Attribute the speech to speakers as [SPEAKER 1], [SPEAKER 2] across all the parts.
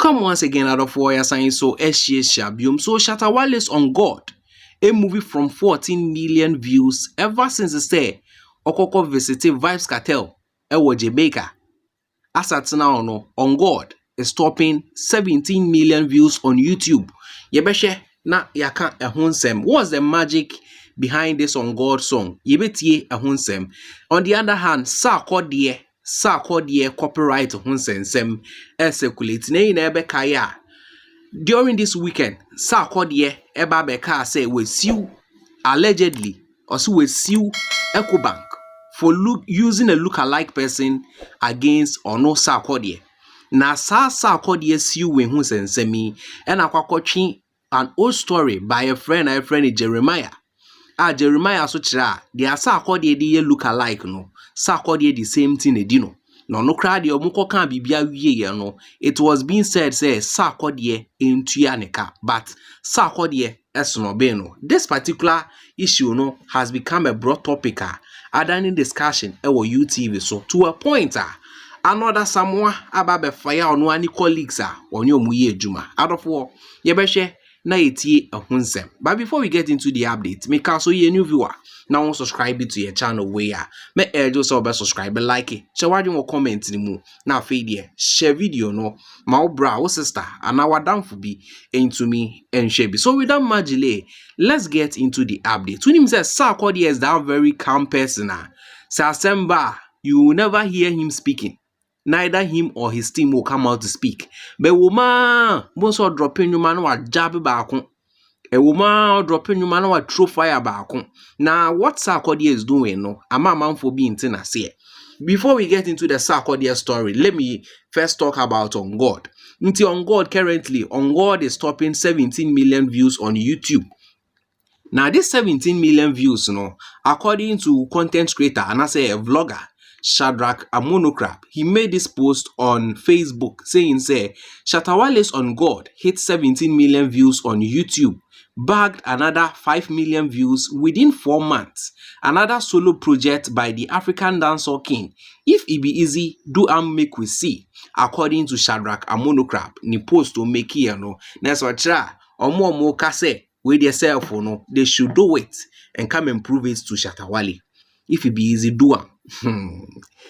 [SPEAKER 1] Welcome once again out of Warrior Science. So Shabium. So Shatta Wale's On God, a movie from 14 million views ever since the say Okoko visited Vibes Cartel ewo Jamaica. As at now, no, On God is topping 17 million views on YouTube. Yebeshe na yaka ehonsem. What's the magic behind this On God song? Yebetie ehonsem. On the other hand, Sarkodie copyright honsensem circulate na ebe kaya. During this weekend, Sarkodie eba beka say we sue allegedly also we sue EcoBank for using a look-alike person against or no Sarkodie. Na Sarkodie sue we honsensemi and akwakotwi an old story by a friend Jeremiah. Jeremiah so chira they are Sarkodie dey look alike no Sarkodie the same thing e di no no crowd omukọ kan bibia wiye no it was being said say Sarkodie entua neka but Sarkodie esono be no. This particular issue no has become a broad topic adani discussion ewo UTV so to a point another someone about fire on one colleagues on your muye juma out of war yebehwe na etie ehonsem. But before we get into the update, make also you a new viewer. Now subscribe to your channel where me just subscribe, like it. Share what you comment ni mu. Now feed share video no. My bra sister and our down for be into me and share. So without much delay, let's get into the update. When him says Sarkodie is that very calm person. Sasemba, you will never hear him speaking. Neither him or his team will come out to speak. But woman, most of dropping you man wa jab back. A woman dropping you man wa throw fire back. Now what Sarkodie is doing, no, I'm a man for being tenor say. Before we get into the Sarkodie story, let me first talk about On God. Into On God currently, On God is topping 17 million views on YouTube. Now this 17 million views, no, according to content creator and I say a vlogger, Shatta Wale, he made this post on Facebook saying, Shatta Wale's On God hit 17 million views on YouTube, bagged another 5 million views within 4 months. Another solo project by the African dancehall king. If it be easy, do make we see. According to Shatta Wale, ni post to make here no. Next what omo kase with yourself no, they should do it and come and prove it to Shatta Wale. If it be easy, do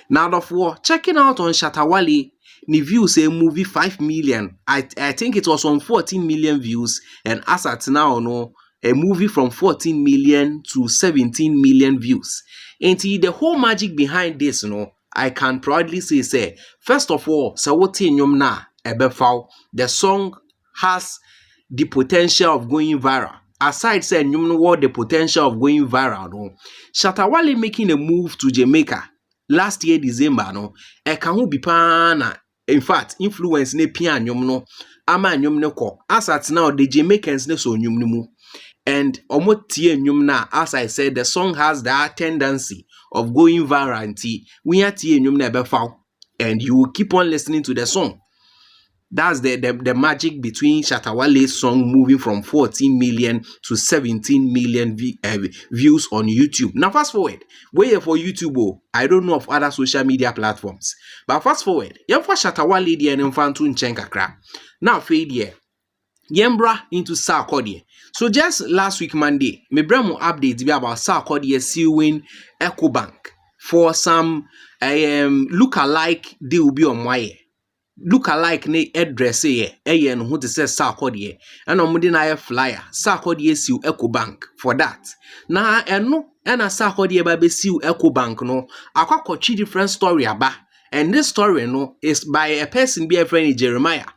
[SPEAKER 1] Now therefore, checking out on Shatta Wale, the views say movie 5 million. I think it was on 14 million views, and as at now, no, a movie from 14 million to 17 million views. And the whole magic behind this, no, I can proudly say, first of all, na ebefau, the song has the potential of going viral. Aside saying you know what the potential of going viral, no, Shatta Wale making a move to Jamaica last year December, no, e can be pana. In fact, influence ne pian no, ama nyum ne ko. As at now, the Jamaicans ne so nyum mu, and omo tie nyum na. As I said, the song has that tendency of going viral. Nti we tie nyum na ebefa, and you will keep on listening to the song. That's the magic between Shatta Wale's song moving from 14 million to 17 million views on YouTube. Now fast forward, wait for YouTube. Oh, I don't know of other social media platforms. But fast forward, you for Shatta Wale the infantu nchenkakra. Now fade here. Yembra into Sarkodie. So just last week Monday, me bremo update be about Sarkodie suing EcoBank for some look-alike deal be on wire. Look alike ne address no who to say Sarkodie and omudi na flyer Sarkodie siu EcoBank for that na eno na Sarkodie ba be siu EcoBank no akwakochi different story aba, and this story no is by a person be a friend Jeremiah.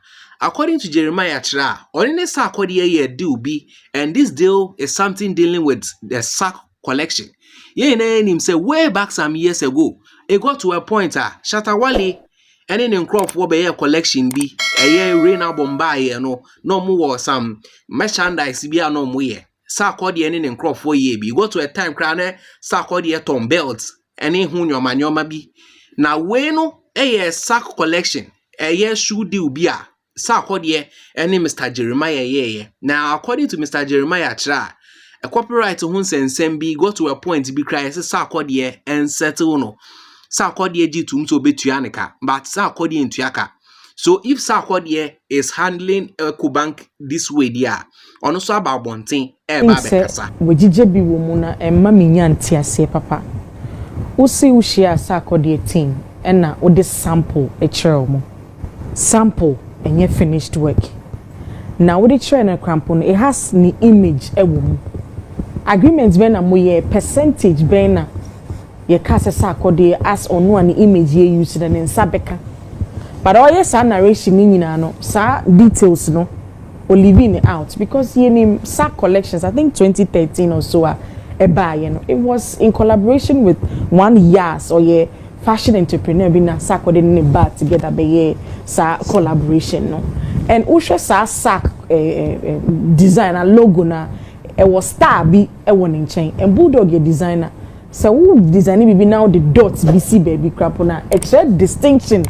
[SPEAKER 1] According to Jeremiah chira only Sarkodie ye deal be, and this deal is something dealing with the sack collection. Ye na him say way back some years ago it got to a point Shatta Wale and in crop will be a collection be a year rain album by no more some merchandise be a no more. Sarkodie and in crop for ye be go to a time crane Sarkodie tom belts and in whom your manoma be. Now when a sack collection a year should do be a Sarkodie and Mr. Jeremiah ye. Now according to Mr. Jeremiah tra a copyright to Hunsen be go to a point to be crying Sarkodie and settle no. Sarkodie ji tum to betuaneka, but Sarkodie ntuaka. So if Sarkodie is handling Ecobank this way, there, also about bonting,
[SPEAKER 2] Kasa. Wejije bi wo mu na emma menya ntiase papa. Wo see wo share Sarkodie team na wo de sample e kire mo. Sample enye finished work. Now wo de kire na crampon it has the image e wo mu. Agreements be na mo ye percentage be na ye ka se Sarkodie as onu an image ye use na nsa beka. But all yes narration ni nyina no sa details no or leaving it out because he named Sack Collections, I think 2013 or so, it was in collaboration with one Yas or yeah fashion entrepreneur being a Sack or didn't bad together be sa collaboration no. And Usha Sack designer logo na it was star be a warning chain and bulldog designer. So who designing be now the dots BC baby crap on a distinction.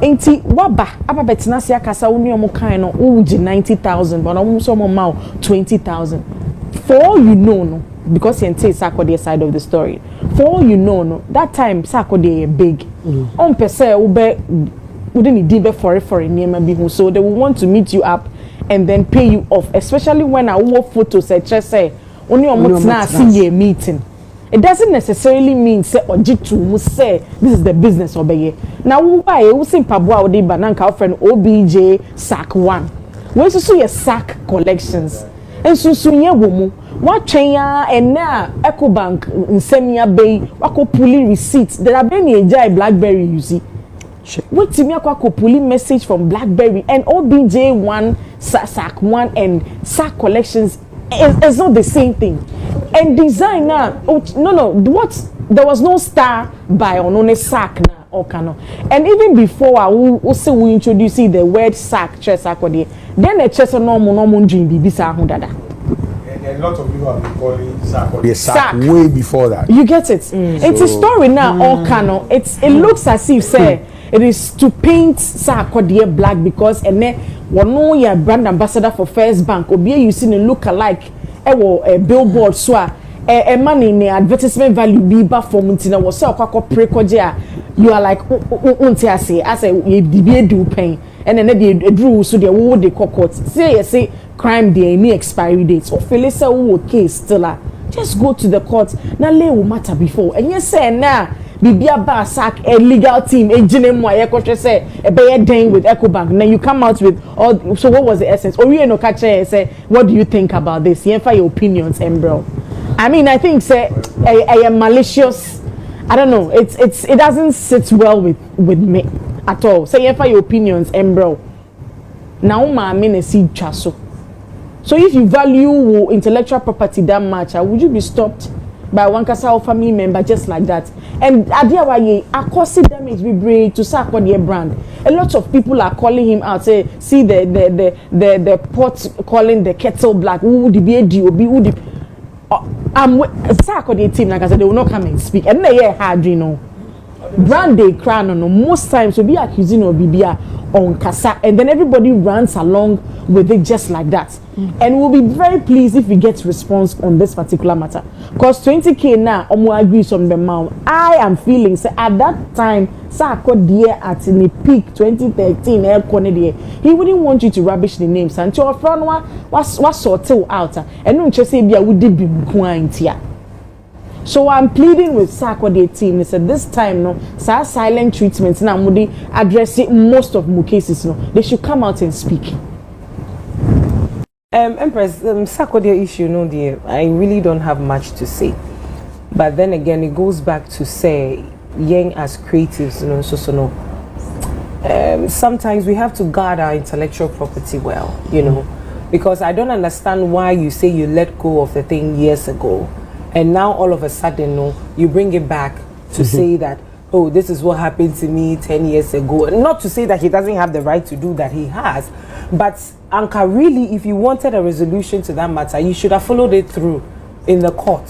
[SPEAKER 2] Enti waba apa betina sia kasa woni omo kan no uji 90,000 but omo so omo ma 20,000 for all you know no because you say Sarkodie side of the story for all you know no that time Sarkodie big on pese wouldn't need be for near be so they will want to meet you up and then pay you off especially when I want photos say only omo na see a meeting. It doesn't necessarily mean say ojitu say this is the business obeye. Now who buy who say pabwa odi bananka friend OBJ sack 1. We so your sack collections. And so nye wo mu. Wa twenya and na Ecobank nsemia bay wako puli receipts. There are been a BlackBerry you see. What timia kwa puli message from BlackBerry and OBJ1 sack 1 and sack collections is not the same thing. And designer, no, what there was no star by on a sack na or cano. And even before I also we introduce the word sack, Sarkodie, then a chest normal dream be dada.
[SPEAKER 3] And a lot of people have been calling Sarkodie sack way before that.
[SPEAKER 2] You get it? It's a story now, or cano. It looks as if say it is to paint Sarkodie black because and then one know your brand ambassador for First Bank or be you seen a look alike. A billboard so a money in the advertisement value be back for muntina was so you are like I say you do pain and then they drew so they would the court say crime day any expiry dates or Felisa who case still just go to the court now lay will matter before and you say now Bibia ba sack a legal team a genemo I say a bad thing with Ecobank now you come out with all so what was the essence or you know catch say what do you think about this you your opinions bro I mean I think say I am malicious I don't know it doesn't sit well with me at all say your opinions bro now ma mean a seed chaso so if you value intellectual property that much would you be stopped by one kasa family member just like that and adiawaye cause damage we bring to Sarkodie brand a lot of people are calling him out say see the pot calling the kettle black who the BADOB who the Sarkodie team like I said they will not come and speak and they hard you know brand they crown no most times will be accusing or bibia on kasa and then everybody runs along with it just like that and we'll be very pleased if we get response on this particular matter because 20k now omo agrees on the amount I am feeling say at that time Sarkodie at in the peak 2013 he wouldn't want you to rubbish the names and your friend was sorted out and no just say bia would be ntia. So I'm pleading with Sarkodie team. They said this time, no, silent treatment. Now, Moody addressing most of my cases. No, they should come out and speak.
[SPEAKER 4] Empress, Sarkodie issue, no, dear. I really don't have much to say. But then again, it goes back to say, young as creatives, you know, sometimes we have to guard our intellectual property well, you know, because I don't understand why you say you let go of the thing years ago. And now all of a sudden, no, you bring it back to say that, oh, this is what happened to me 10 years ago. Not to say that he doesn't have the right to do that, he has. But, Anka, really, if you wanted a resolution to that matter, you should have followed it through in the court.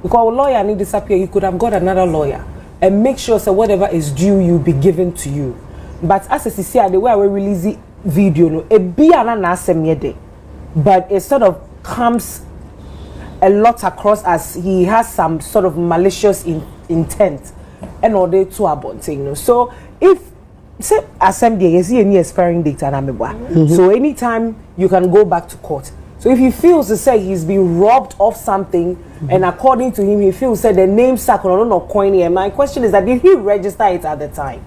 [SPEAKER 4] Because a lawyer need disappear, you could have got another lawyer. And make sure that whatever is due, you be given to you. But as I see, the way I will release the video, no, it be an but it sort of comes a lot across as he has some sort of malicious intent and all they too about thing. So if say assembly you see any expiring date and ameba. So anytime you can go back to court. So if he feels to say he's been robbed of something, and according to him, he feels that the name Sarkodie no coin here. My question is that did he register it at the time?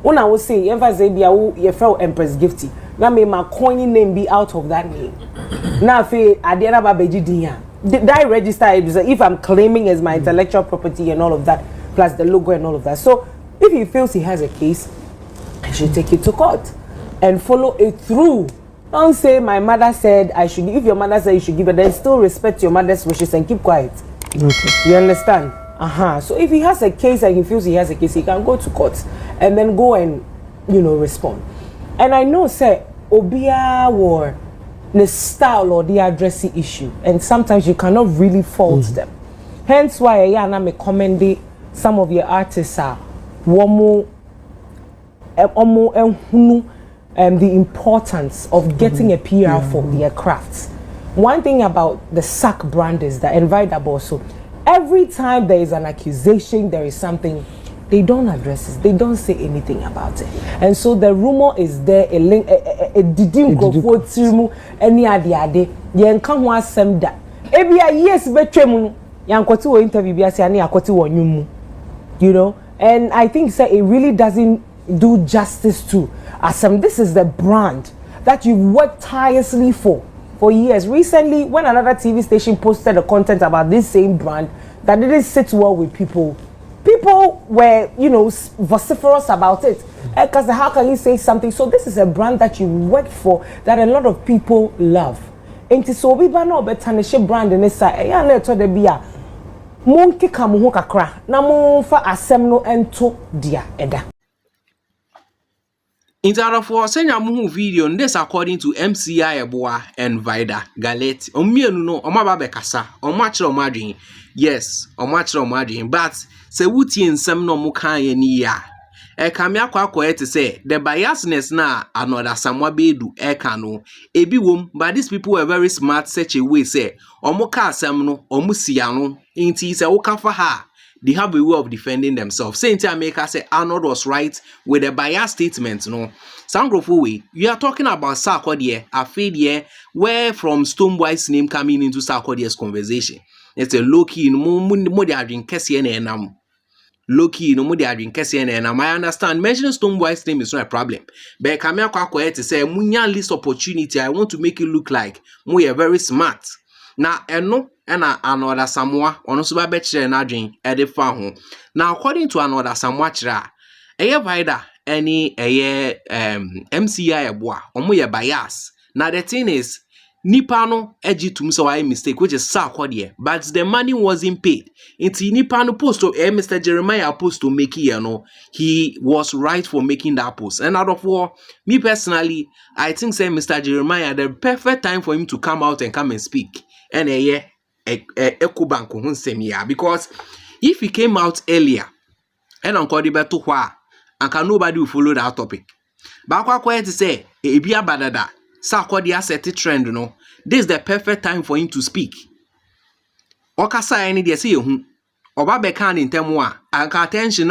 [SPEAKER 4] When I was saying, emphasize be a fellow Empress Gifty. Now may my coin name be out of that name. Now fe Adiana Babeji Dinya. Did I register it? If I'm claiming as my intellectual property and all of that, plus the logo and all of that. So if he feels he has a case, I should take it to court and follow it through. Don't say my mother said I should. If your mother said you should give it, then still respect your mother's wishes and keep quiet. Okay. You understand? So if he has a case and he feels he has a case, he can go to court and then go and respond. And I know say Obia war the style or the addressy issue, and sometimes you cannot really fault them. Hence why I may commend some of your artists are the importance of getting a PR for their crafts. One thing about the SAC brand is that invitable. So every time there is an accusation, there is something, they don't address it. They don't say anything about it. And so the rumor is there, a link, a didim go for any ade. Yen kan ho asem da. Ebia yes betwem yan kwoti wo interview bia se ani akwoti wo nyum. You know? And I think say it really doesn't do justice to Asem. This is the brand that you've worked tirelessly for years. Recently, when another TV station posted a content about this same brand that didn't sit well with people were, vociferous about it. Because how can you say something? So this is a brand that you worked for that a lot of people love. And so we no better brand in this side. Yeah, let to be a monkey come ho kakra. Na mo fa asem no ento dia eda.
[SPEAKER 1] For senya muhu video, this according to MCI Yawa and Vida Galette. Omienu no, omaba bekasa, omachro madrin. Yes, omachro madrin. But se wuti nsem no muka ye ni ya. Kamia kwa to say the biasness na Anorld samwa bedu no. Ebi wom, but these people were very smart such a way say omuka asem no, omusia no. Inti se woka for her. They have a way of defending themselves. Saint America say Anorld was right with a biased statement. No, way. You are talking about Sarkodie, a failure where from Stoneboy's name coming into Sarkodie's conversation. It's a low key no more they are drinking Kessian. Low key no more they are drinking Kessian. I understand mentioning Stoneboy's name is not a problem. But Kamia Kwakwe to say munya list opportunity. I want to make it look like we are very smart. Now, eno ena Anorld Samoa ono so ba bechere na adwen e de fa ho. Now, according to Anorld Samoa kira, eye Vida any MCI eboa omo ye bias. Now the thing is nipa no ejitum so why mistake which is Sarkodie, but the money wasn't paid. Inti nipa no post to Mr. Jeremiah post to make here no, he was right for making that post. And out of war, me personally, I think say Mr. Jeremiah the perfect time for him to come out and come and speak. And because if he came out earlier and Uncle Beto and can nobody will follow that topic. But quite to say Ebia Badada Sarkodie set a trend, this is the perfect time for him to speak. Okasa any they say Oba can in temwa and attention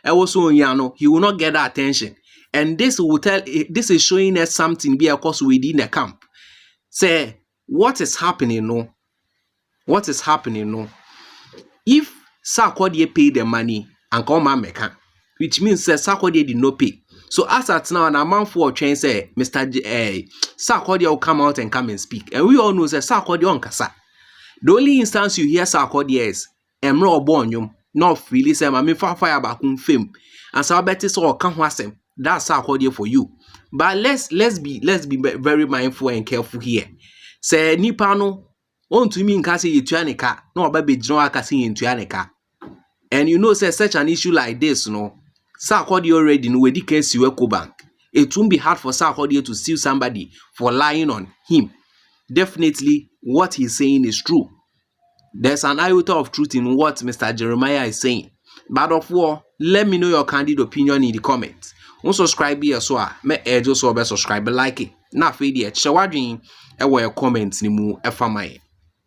[SPEAKER 1] also he will not get that attention. And this will tell this is showing us something be of course within the camp. Say what is happening, no? What is happening, no? If Sarkodie paid the money and come and make which means that Sarkodie did not pay. So as at now, an amount for train say Mr. Sarkodie will come out and come and speak. And we all know that Sarkodie on kasa. The only instance you hear Sarkodie is Emro Bonyum, not really say I mean fire back fame. And so I bet it's all come wasem. That's Sarkodie for you. But let's be very mindful and careful here. Say nipa no on to me in kasi yetuaneka no baby jno akasi yetuaneka. And say such an issue like this, Sarkodie already know the case you bank. It won't be hard for Sarkodie to sue somebody for lying on him. Definitely what he's saying is true. There's an iota of truth in what Mr. Jeremiah is saying. But of war, let me know your candid opinion in the comments. Unsubscribe here so me just subscribe like it. Na fe die chewadwen e wo comments ni mu e fa mai.